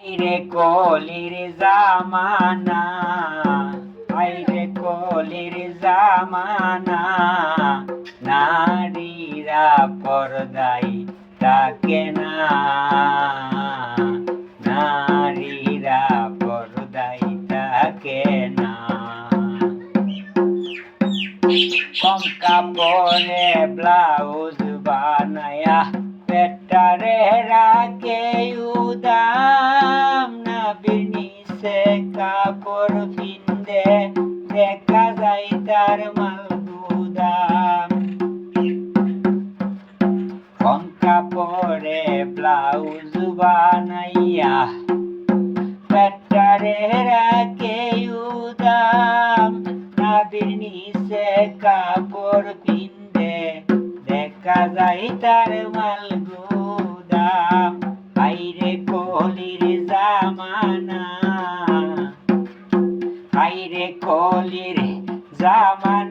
আইরে কলির জামানা, আইরে কলির জামানা, নারীরা পর্দায় থাকে না, নারীরা পর্দায় থাকে না। কম কাপড়ে ব্লাউজ বানায়া পেটারে রাখে উদাম, নাভির নিচে কাপড় পিন্দে দেখা যায় তার মাল গুদাম। কম কাপড়ে ব্লাউজ বানাইয়া পেটারে রাখে উদাম, নাভির নিচে কাপড় পিন্দে দেখা যায় তার মাল গুদাম। আইরে কলির জামানা, আইরে কলির জামানা।